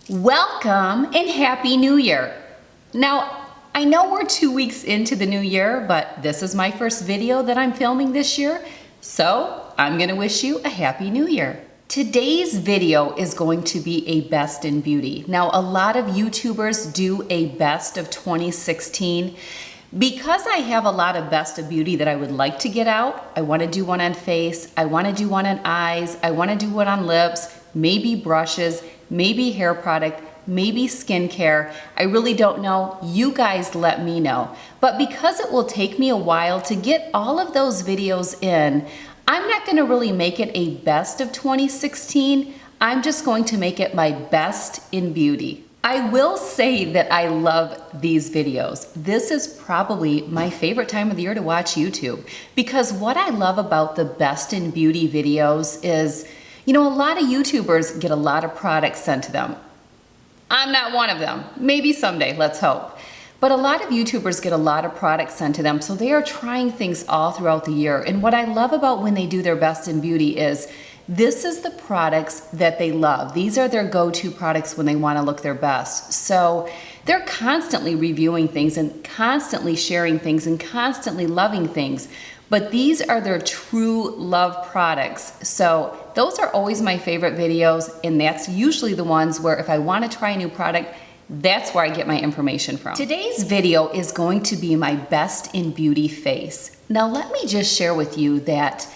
Welcome and Happy New Year. Now, I know we're 2 weeks into the new year, but this is my first video that I'm filming this year, so I'm gonna wish you a Happy New Year. Today's video is going to be a best in beauty. Now, a lot of YouTubers do a best of 2016. Because I have a lot of best of beauty that I would like to get out, I wanna do one on face, I wanna do one on eyes, I wanna do one on lips, maybe brushes, maybe hair product, maybe skincare. I really don't know. You guys let me know. But because it will take me a while to get all of those videos in, I'm not gonna really make it a best of 2016. I'm just going to make it my best in beauty. I will say that I love these videos. This is probably my favorite time of the year to watch YouTube because what I love about the best in beauty videos is, you know, a lot of YouTubers get a lot of products sent to them. I'm not one of them. Maybe someday, let's hope. But a lot of YouTubers get a lot of products sent to them, so they are trying things all throughout the year. And what I love about when they do their best in beauty is this is the products that they love. These are their go-to products when they want to look their best. So they're constantly reviewing things and constantly sharing things and constantly loving things. But these are their true love products. So those are always my favorite videos, and that's usually the ones where if I want to try a new product, that's where I get my information from. Today's video is going to be my best in beauty face. Now let me just share with you that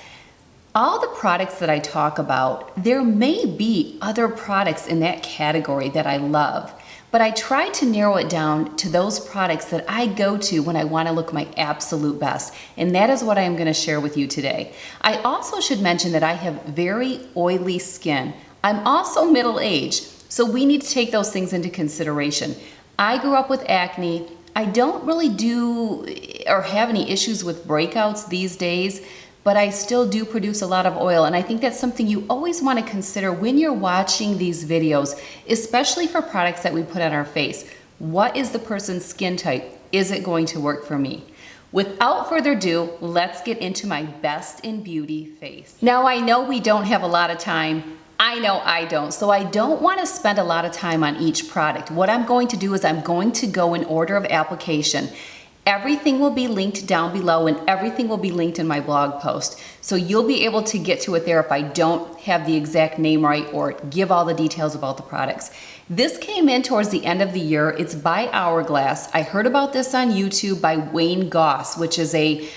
all the products that I talk about, there may be other products in that category that I love, but I try to narrow it down to those products that I go to when I want to look my absolute best, and that is what I am going to share with you today. I also should mention that I have very oily skin. I'm also middle-aged, so we need to take those things into consideration. I grew up with acne. I don't really do or have any issues with breakouts these days, but I still do produce a lot of oil, and I think that's something you always want to consider when you're watching these videos, especially for products that we put on our face. What is the person's skin type? Is it going to work for me? Without further ado, let's get into my best in beauty face. Now I know we don't have a lot of time. I know I don't, so I don't want to spend a lot of time on each product. What I'm going to do is I'm going to go in order of application. Everything will be linked down below and everything will be linked in my blog post. So you'll be able to get to it there if I don't have the exact name right or give all the details about the products. This came in towards the end of the year. It's by Hourglass. I heard about this on YouTube by Wayne Goss, which is a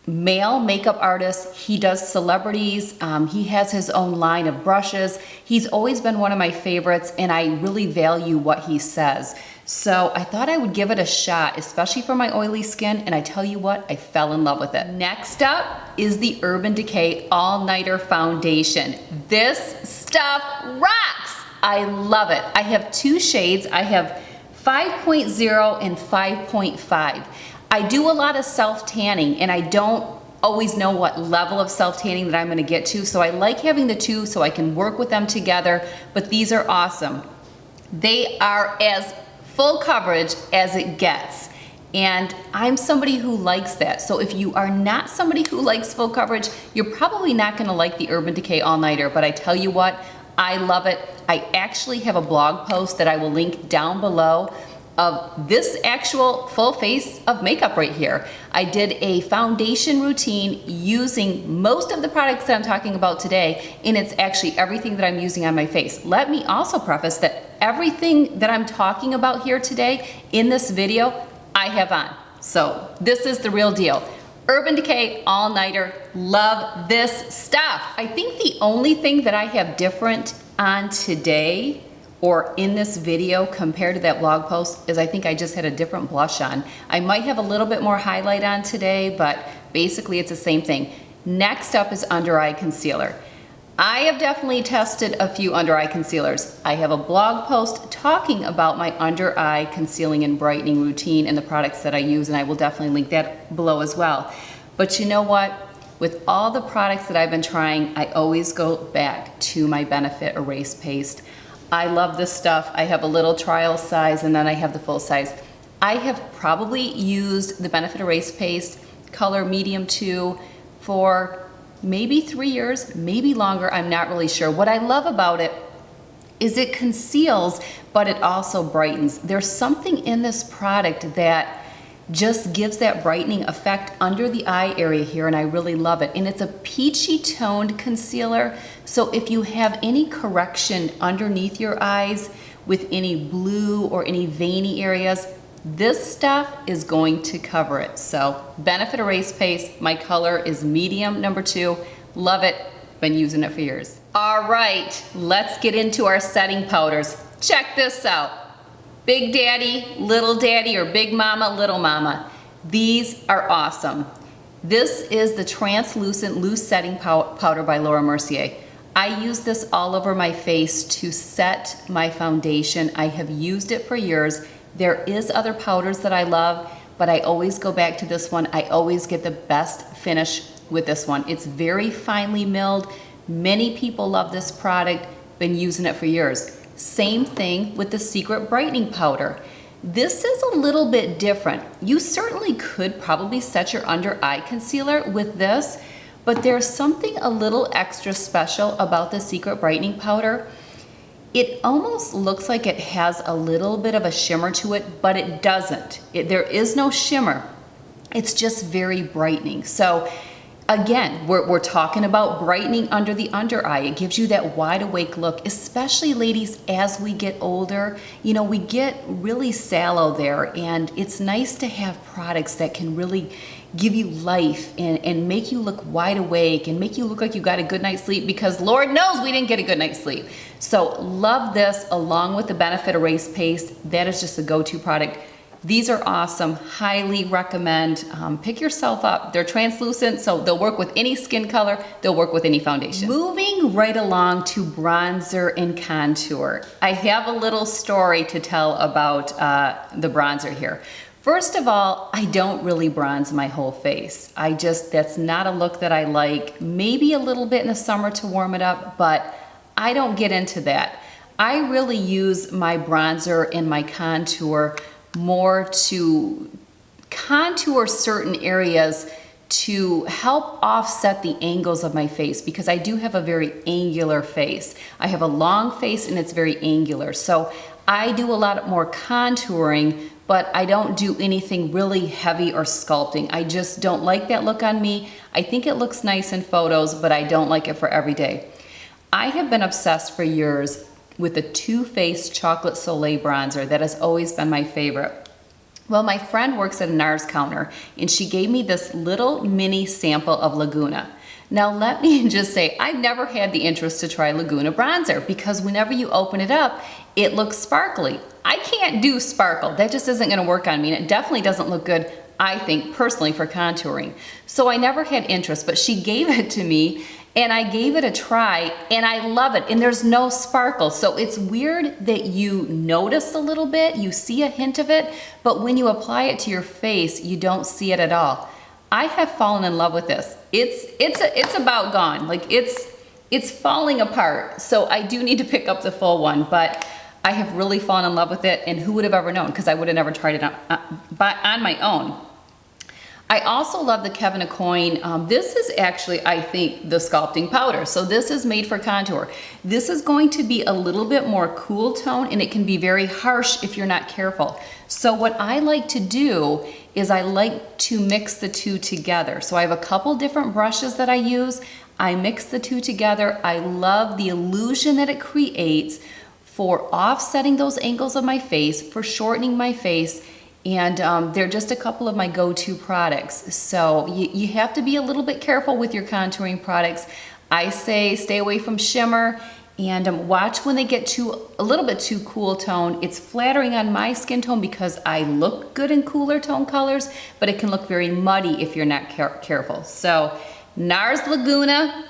male makeup artist. He does celebrities. He has his own line of brushes. He's always been one of my favorites and I really value what he says. So I thought I would give it a shot, especially for my oily skin, and I tell you what, I fell in love with it. Next up is the Urban Decay All Nighter Foundation. This stuff rocks! I love it. I have two shades. I have 5.0 and 5.5. I do a lot of self-tanning, and I don't always know what level of self-tanning that I'm gonna get to, so I like having the two so I can work with them together, but these are awesome. They are as full coverage as it gets. And I'm somebody who likes that. So if you are not somebody who likes full coverage, you're probably not gonna like the Urban Decay All Nighter, but I tell you what, I love it. I actually have a blog post that I will link down below of this actual full face of makeup right here. I did a foundation routine using most of the products that I'm talking about today, and it's actually everything that I'm using on my face. Let me also preface that everything that I'm talking about here today in this video, I have on. So this is the real deal. Urban Decay All Nighter, love this stuff. I think the only thing that I have different on today or in this video compared to that blog post is I think I just had a different blush on. I might have a little bit more highlight on today, but basically it's the same thing. Next up is under eye concealer. I have definitely tested a few under eye concealers. I have a blog post talking about my under eye concealing and brightening routine and the products that I use, and I will definitely link that below as well. But you know what? With all the products that I've been trying, I always go back to my Benefit Erase Paste. I love this stuff. I have a little trial size and then I have the full size. I have probably used the Benefit Erase Paste color medium 2 for maybe 3 years, maybe longer. I'm not really sure. What I love about it is it conceals, but it also brightens. There's something in this product that just gives that brightening effect under the eye area here, and I really love it. And it's a peachy toned concealer, so if you have any correction underneath your eyes with any blue or any veiny areas, this stuff is going to cover it. So Benefit Erase Paste, my color is medium number 2. Love it, been using it for years. All right, let's get into our setting powders. Check this out. Big Daddy, Little Daddy, or Big Mama, Little Mama. These are awesome. This is the Translucent Loose Setting Powder by Laura Mercier. I use this all over my face to set my foundation. I have used it for years. There is other powders that I love, but I always go back to this one. I always get the best finish with this one. It's very finely milled. Many people love this product, been using it for years. Same thing with the Secret Brightening Powder. This is a little bit different. You certainly could probably set your under eye concealer with this, but there's something a little extra special about the Secret Brightening Powder. It almost looks like it has a little bit of a shimmer to it, but it doesn't. There is no shimmer. It's just very brightening. So again, we're talking about brightening under the under eye. It gives you that wide awake look, especially ladies as we get older. You know, we get really sallow there, and it's nice to have products that can really give you life and make you look wide awake and make you look like you got a good night's sleep, because Lord knows we didn't get a good night's sleep. So love this along with the Benefit Erase Paste. That is just a go-to product. These are awesome, highly recommend. Pick yourself up. They're translucent, so they'll work with any skin color, they'll work with any foundation. Moving right along to bronzer and contour. I have a little story to tell about the bronzer here. First of all, I don't really bronze my whole face. That's not a look that I like. Maybe a little bit in the summer to warm it up, but I don't get into that. I really use my bronzer and my contour more to contour certain areas to help offset the angles of my face, because I do have a very angular face. I have a long face and it's very angular. So I do a lot more contouring, but I don't do anything really heavy or sculpting. I just don't like that look on me. I think it looks nice in photos, but I don't like it for every day. I have been obsessed for years with the Too Faced Chocolate Soleil bronzer. That has always been my favorite. Well, my friend works at a NARS counter, and she gave me this little mini sample of Laguna. Now let me just say, I've never had the interest to try Laguna bronzer, because whenever you open it up, it looks sparkly. I can't do sparkle. That just isn't gonna work on me, and it definitely doesn't look good, I think, personally, for contouring. So I never had interest, but she gave it to me, and I gave it a try, and I love it, and there's no sparkle. So it's weird that you notice a little bit, you see a hint of it, but when you apply it to your face, you don't see it at all. I have fallen in love with this. It's about gone. Like it's falling apart. So I do need to pick up the full one, but I have really fallen in love with it, and who would have ever known, because I would have never tried it on my own. I also love the KEVYN AUCOIN. This is actually, I think, the sculpting powder. So this is made for contour. This is going to be a little bit more cool tone, and it can be very harsh if you're not careful. So what I like to do is I like to mix the two together. So I have a couple different brushes that I use. I mix the two together. I love the illusion that it creates for offsetting those angles of my face, for shortening my face, and they're just a couple of my go-to products. So you have to be a little bit careful with your contouring products. I say stay away from shimmer, and watch when they get a little bit too cool tone. It's flattering on my skin tone because I look good in cooler tone colors, but it can look very muddy if you're not careful. So NARS Laguna,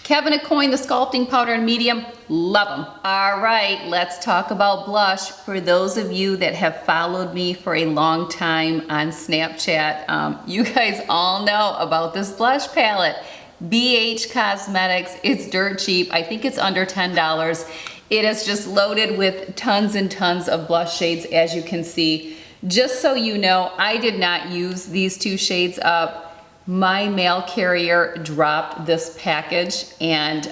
KEVYN AUCOIN, the sculpting powder in medium, love them. All right, let's talk about blush. For those of you that have followed me for a long time on Snapchat, you guys all know about this blush palette. BH Cosmetics, it's dirt cheap. I think it's under $10. It is just loaded with tons and tons of blush shades, as you can see. Just so you know, I did not use these two shades up. My mail carrier dropped this package, and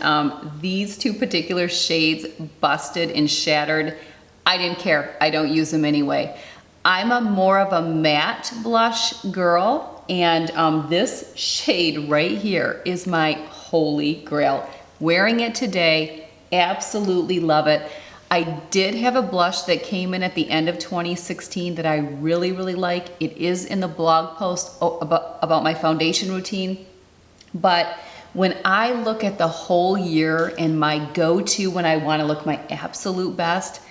these two particular shades busted and shattered. I didn't care. I don't use them anyway. I'm more of a matte blush girl, and this shade right here is my holy grail. Wearing it today, absolutely love it. I did have a blush that came in at the end of 2016 that I really, really like. It is in the blog post about my foundation routine. But when I look at the whole year and my go-to when I want to look my absolute best,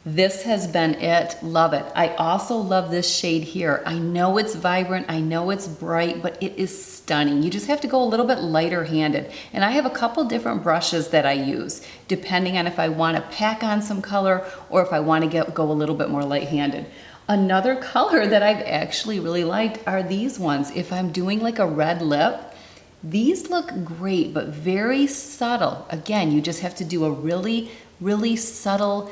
this has been it. Love it. I also love this shade here. I know it's vibrant, I know it's bright, but it is stunning. You just have to go a little bit lighter handed. And I have a couple different brushes that I use, depending on if I want to pack on some color or if I want to go a little bit more light handed. Another color that I've actually really liked are these ones. If I'm doing like a red lip, these look great, but very subtle. Again, you just have to do a really, really subtle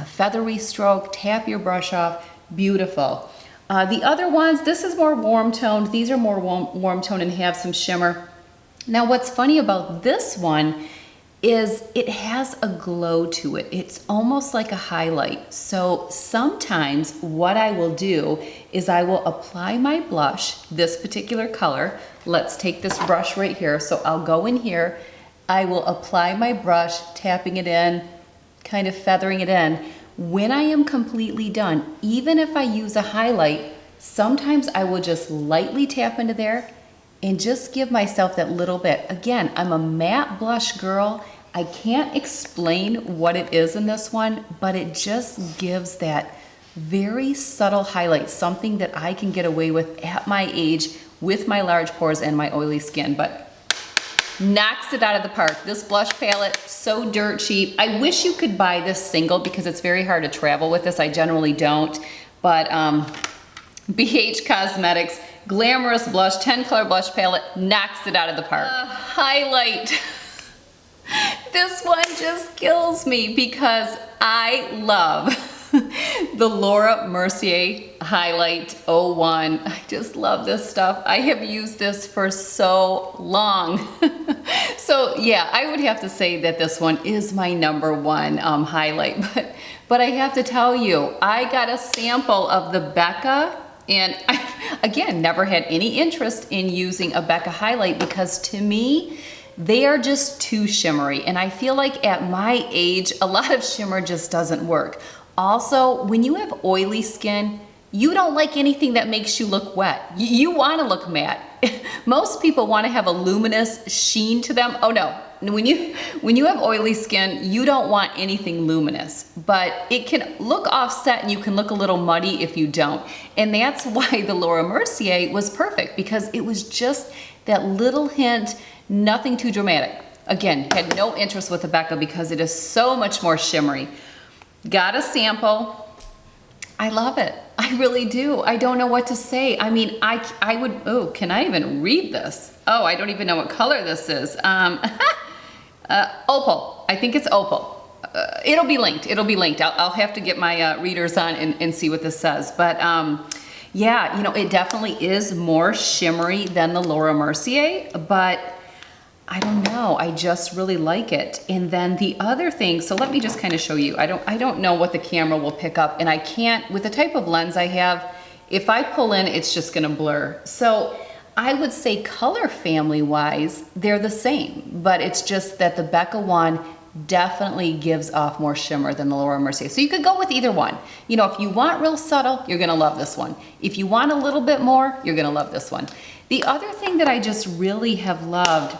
feathery stroke, tap your brush off, beautiful. The other ones, this is more warm toned. These are more warm toned and have some shimmer. Now what's funny about this one is it has a glow to it. It's almost like a highlight. So sometimes what I will do is I will apply my blush, this particular color. Let's take this brush right here. So I'll go in here, I will apply my brush, tapping it in, kind of feathering it in. When I am completely done, even if I use a highlight, sometimes I will just lightly tap into there and just give myself that little bit. Again, I'm a matte blush girl. I can't explain what it is in this one, but it just gives that very subtle highlight, something that I can get away with at my age with my large pores and my oily skin. But knocks it out of the park. This blush palette, so dirt cheap. I wish you could buy this single because it's very hard to travel with this. I generally don't, but BH Cosmetics, Glamorous Blush, 10 color blush palette, knocks it out of the park. Highlight. This one just kills me because I love the Laura Mercier Highlight 01. I just love this stuff. I have used this for so long. So yeah, I would have to say that this one is my #1 highlight. But I have to tell you, I got a sample of the BECCA, and I, again, never had any interest in using a BECCA highlight because to me, they are just too shimmery. And I feel like at my age, a lot of shimmer just doesn't work. Also, when you have oily skin, you don't like anything that makes you look wet. You want to look matte. Most people want to have a luminous sheen to them. Oh no, when you have oily skin, you don't want anything luminous, but it can look offset and you can look a little muddy if you don't. And that's why the Laura Mercier was perfect, because it was just that little hint, nothing too dramatic. Again, had no interest with the BECCA because it is so much more shimmery. Got a sample. I love it. I really do. I don't know what to say. I mean, I would, oh, can I even read this? Oh, I don't even know what color this is. Opal. I think it's opal. It'll be linked. It'll be linked. I'll have to get my readers on and see what this says. But yeah, you know, it definitely is more shimmery than the Laura Mercier, but I don't know, I just really like it. And then the other thing, so let me just kind of show you. I don't know what the camera will pick up, and I can't, with the type of lens I have, if I pull in, it's just gonna blur. So I would say color family wise, they're the same, but it's just that the BECCA one definitely gives off more shimmer than the Laura Mercier. So you could go with either one. You know, if you want real subtle, you're gonna love this one. If you want a little bit more, you're gonna love this one. The other thing that I just really have loved,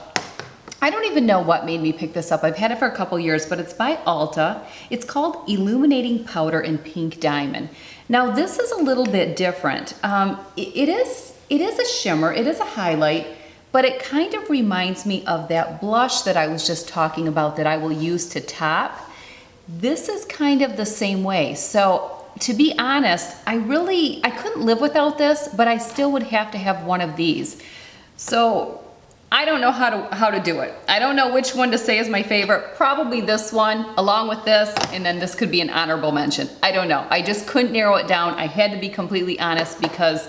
I don't even know what made me pick this up. I've had it for a couple years, but it's by ULTA. It's called Illuminating Powder in Pink Diamond. Now this is a little bit different. It is a shimmer, it is a highlight, but it kind of reminds me of that blush that I was just talking about that I will use to top. This is kind of the same way. So to be honest, I couldn't live without this, but I still would have to have one of these. So I don't know how to do it. I don't know which one to say is my favorite. Probably this one, along with this, and then this could be an honorable mention. I don't know. I just couldn't narrow it down. I had to be completely honest because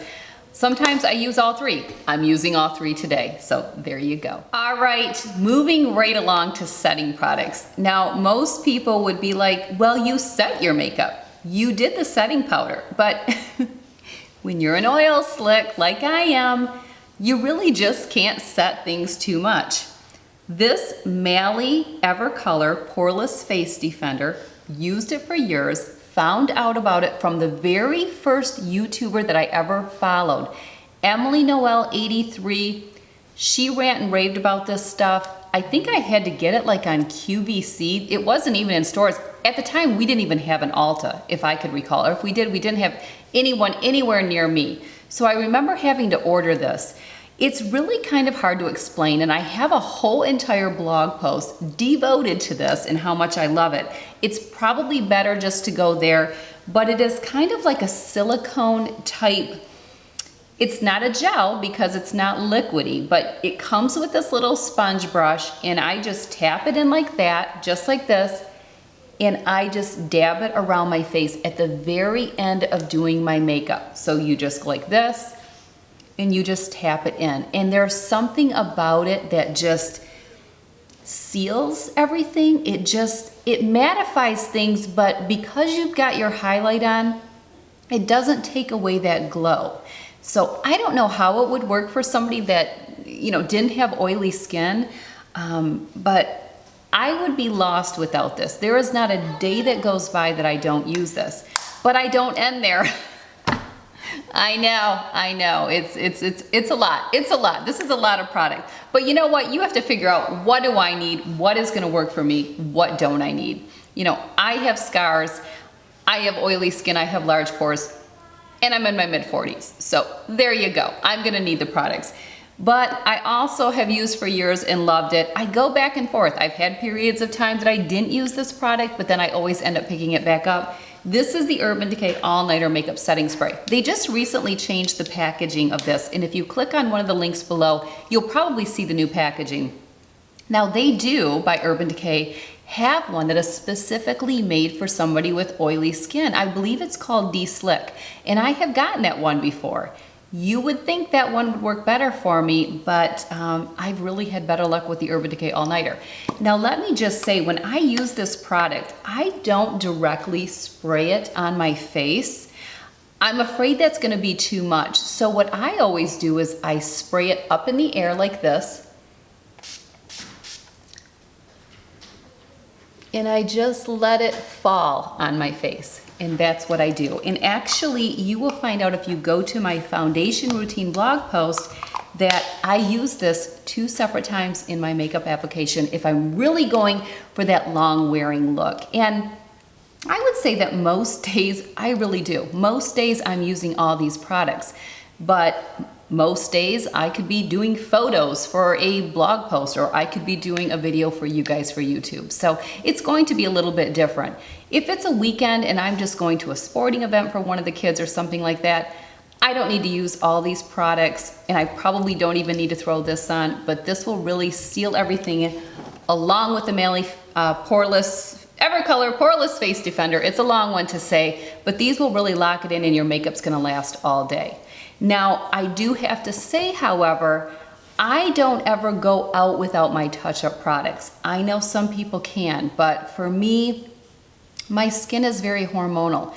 Sometimes I use all three. I'm using all three today, so there you go. All right, moving right along to setting products. Now, most people would be like, well, you set your makeup. You did the setting powder, but when you're an oil slick like I am, you really just can't set things too much. This Mally Evercolor Poreless Face Defender, used it for years, found out about it from the very first YouTuber that I ever followed, Emily Noel 83. She rant and raved about this stuff. I think I had to get it like on QVC. It wasn't even in stores. At the time, we didn't even have an Ulta, if I could recall. Or if we did, we didn't have anyone anywhere near me. So I remember having to order this. It's really kind of hard to explain, and I have a whole entire blog post devoted to this and how much I love it. It's probably better just to go there, but it is kind of like a silicone type. It's not a gel because it's not liquidy, but it comes with this little sponge brush, and I just tap it in like that, just like this, and I just dab it around my face at the very end of doing my makeup. So you just go like this, and you just tap it in. And there's something about it that just seals everything. It mattifies things, but because you've got your highlight on, it doesn't take away that glow. So I don't know how it would work for somebody that, you know, didn't have oily skin, but I would be lost without this. There is not a day that goes by that I don't use this, but I don't end there. I know, it's a lot, it's a lot. This is a lot of product, but you know what? You have to figure out, what do I need? What is gonna work for me? What don't I need? You know, I have scars, I have oily skin, I have large pores, and I'm in my mid-40s. So there you go, I'm gonna need the products. But I also have used for years and loved it. I go back and forth. I've had periods of time that I didn't use this product, but then I always end up picking it back up. This is the Urban Decay All Nighter Makeup Setting Spray. They just recently changed the packaging of this, and if you click on one of the links below, you'll probably see the new packaging. Now they do, by Urban Decay, have one that is specifically made for somebody with oily skin. I believe it's called D-Slick, and I have gotten that one before. You would think that one would work better for me, but I've really had better luck with the Urban Decay All Nighter. Now let me just say, when I use this product, I don't directly spray it on my face. I'm afraid that's gonna be too much. So what I always do is I spray it up in the air like this, and I just let it fall on my face. And that's what I do. And actually, you will find out if you go to my foundation routine blog post that I use this 2 separate times in my makeup application if I'm really going for that long wearing look. And I would say that most days, I really do. Most days I'm using all these products, but most days I could be doing photos for a blog post, or I could be doing a video for you guys for YouTube. So it's going to be a little bit different. If it's a weekend and I'm just going to a sporting event for one of the kids or something like that, I don't need to use all these products, and I probably don't even need to throw this on, but this will really seal everything in, along with the Mally Poreless Evercolor Poreless Face Defender. It's a long one to say, but these will really lock it in, and your makeup's gonna last all day. Now, I do have to say, however, I don't ever go out without my touch-up products. I know some people can, but for me, my skin is very hormonal.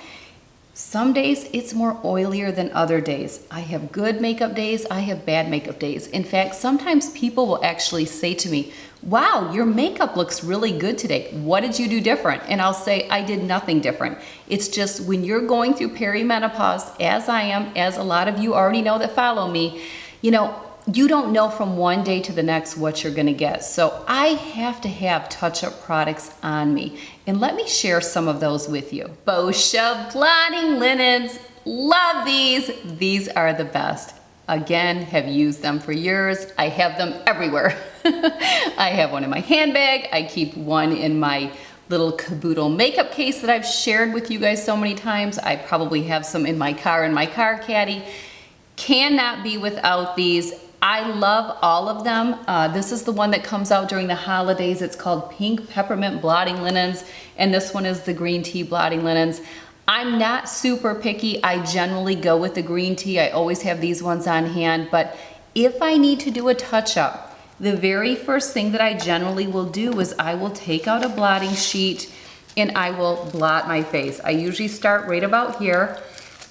Some days it's more oilier than other days. I have good makeup days, I have bad makeup days. In fact, sometimes people will actually say to me, wow, your makeup looks really good today. What did you do different? And I'll say, I did nothing different. It's just when you're going through perimenopause, as I am, as a lot of you already know that follow me, you know, you don't know from one day to the next what you're gonna get. So I have to have touch-up products on me. And let me share some of those with you. BOSCIA blotting linens, love these. These are the best. Again, have used them for years. I have them everywhere. I have one in my handbag. I keep one in my little caboodle makeup case that I've shared with you guys so many times. I probably have some in my car caddy. Cannot be without these. I love all of them. This is the one that comes out during the holidays. It's called Pink Peppermint Blotting Linens, and this one is the Green Tea Blotting Linens. I'm not super picky. I generally go with the green tea. I always have these ones on hand, but if I need to do a touch-up, the very first thing that I generally will do is I will take out a blotting sheet and I will blot my face. I usually start right about here,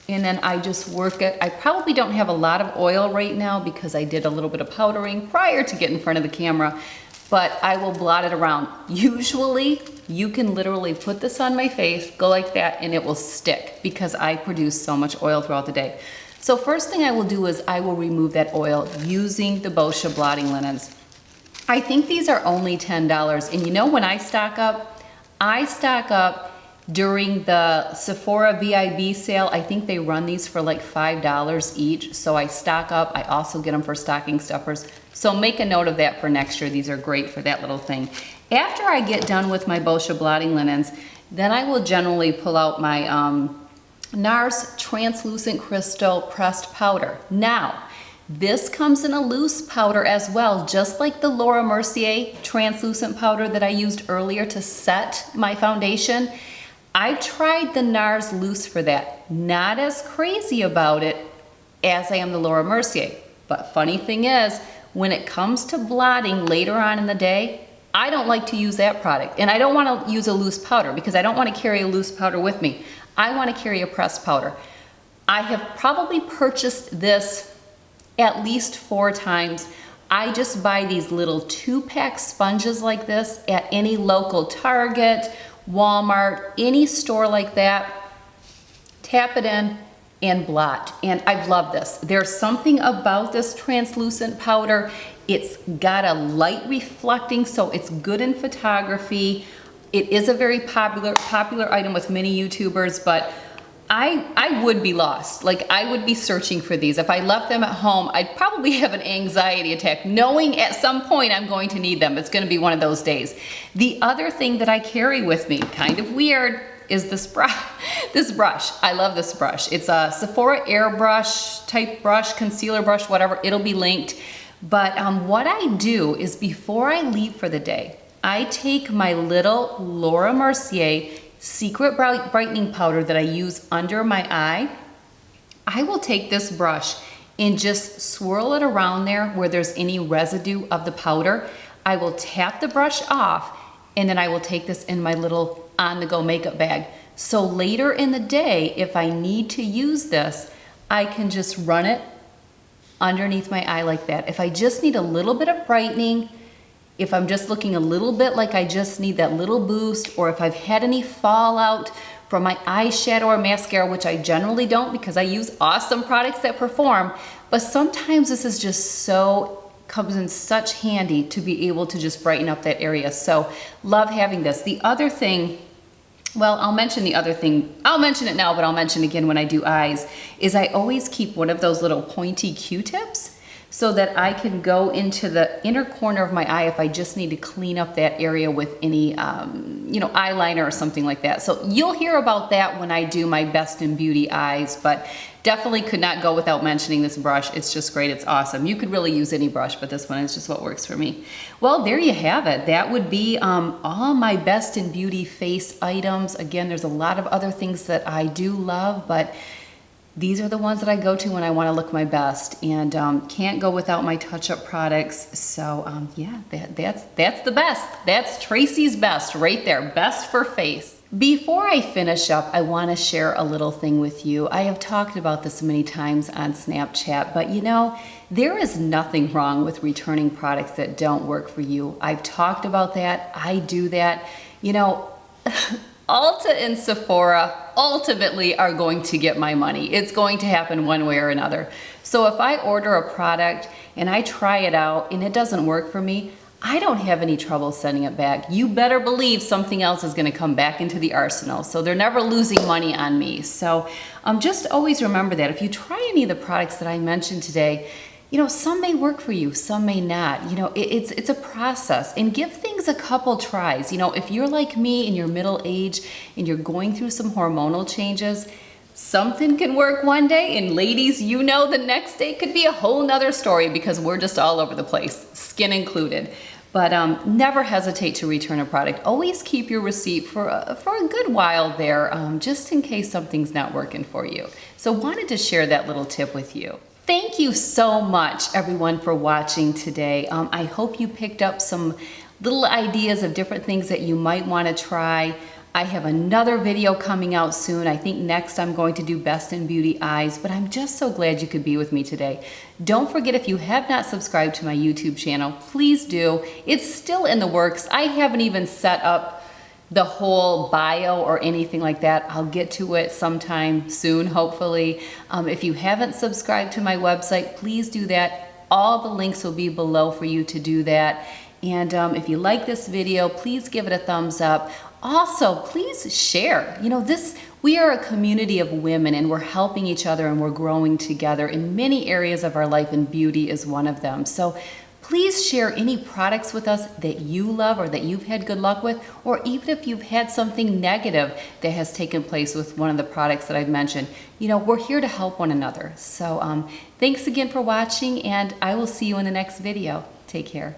and then I just work it. I probably don't have a lot of oil right now because I did a little bit of powdering prior to getting in front of the camera, but I will blot it around. Usually, you can literally put this on my face, go like that, and it will stick because I produce so much oil throughout the day. So first thing I will do is I will remove that oil using the BOSCIA blotting linens. I think these are only $10, and you know when I stock up during the Sephora VIB sale. I think they run these for like $5 each, so I stock up. I also get them for stocking stuffers. So make a note of that for next year. These are great for that little thing. After I get done with my BOSCIA blotting linens, then I will generally pull out my NARS Translucent Crystal Pressed Powder. Now, this comes in a loose powder as well, just like the Laura Mercier translucent powder that I used earlier to set my foundation. I've tried the NARS loose for that. Not as crazy about it as I am the Laura Mercier. But funny thing is, when it comes to blotting later on in the day, I don't like to use that product. And I don't want to use a loose powder because I don't want to carry a loose powder with me. I want to carry a pressed powder. I have probably purchased this at least 4 times. I just buy these little 2-pack sponges like this at any local Target, Walmart, any store like that. Tap it in and blot. And I love this. There's something about this translucent powder. It's got a light reflecting, so it's good in photography. It is a very popular item with many YouTubers, but I would be lost. Like, I would be searching for these. If I left them at home, I'd probably have an anxiety attack, knowing at some point I'm going to need them. It's gonna be one of those days. The other thing that I carry with me, kind of weird, is this brush. I love this brush. It's a Sephora AIRBRUSH type brush, concealer brush, whatever. It'll be linked. But what I do is before I leave for the day, I take my little Laura Mercier Secret Brightening Powder that I use under my eye. I will take this brush and just swirl it around there where there's any residue of the powder. I will tap the brush off, and then I will take this in my little on-the-go makeup bag. So later in the day, if I need to use this, I can just run it underneath my eye like that. If I just need a little bit of brightening, if I'm just looking a little bit like I just need that little boost, or if I've had any fallout from my eyeshadow or mascara, which I generally don't because I use awesome products that perform, but sometimes this is just comes in such handy to be able to just brighten up that area. So love having this. The other thing, well, I'll mention the other thing. I'll mention it now, but I'll mention it again when I do eyes, is I always keep one of those little pointy Q-tips so that I can go into the inner corner of my eye if I just need to clean up that area with any, eyeliner or something like that. So you'll hear about that when I do my Best in Beauty eyes, but definitely could not go without mentioning this brush. It's just great. It's awesome. You could really use any brush, but this one is just what works for me. Well, there you have it. That would be all my Best in Beauty face items. Again, there's a lot of other things that I do love, but these are the ones that I go to when I want to look my best, and can't go without my touch-up products. So yeah, that's the best. That's Tracy's best right there, best for face. Before I finish up, I want to share a little thing with you. I have talked about this many times on Snapchat, but you know, there is nothing wrong with returning products that don't work for you. I've talked about that. I do that. You know, Ulta and Sephora ultimately are going to get my money. It's going to happen one way or another. So if I order a product and I try it out and it doesn't work for me, I don't have any trouble sending it back. You better believe something else is going to come back into the arsenal. So they're never losing money on me. So just always remember that. If you try any of the products that I mentioned today, you know, some may work for you, some may not. You know, it's a process, and give things a couple tries. You know, if you're like me and you're middle age and you're going through some hormonal changes, something can work one day, and ladies, you know, the next day could be a whole nother story because we're just all over the place, skin included. But never hesitate to return a product. Always keep your receipt for a good while there, just in case something's not working for you. So wanted to share that little tip with you. Thank you so much, everyone, for watching today. I hope you picked up some little ideas of different things that you might want to try. I have another video coming out soon. I think next I'm going to do Best in Beauty Eyes, but I'm just so glad you could be with me today. Don't forget, if you have not subscribed to my YouTube channel, please do. It's still in the works. I haven't even set up the whole bio or anything like that. I'll get to it sometime soon, hopefully. If you haven't subscribed to my website, please do that. All the links will be below for you to do that. And if you like this video, please give it a thumbs up. Also, please share. You know, we are a community of women, and we're helping each other and we're growing together in many areas of our life, and beauty is one of them. So please share any products with us that you love or that you've had good luck with, or even if you've had something negative that has taken place with one of the products that I've mentioned. You know, we're here to help one another. So thanks again for watching, and I will see you in the next video. Take care.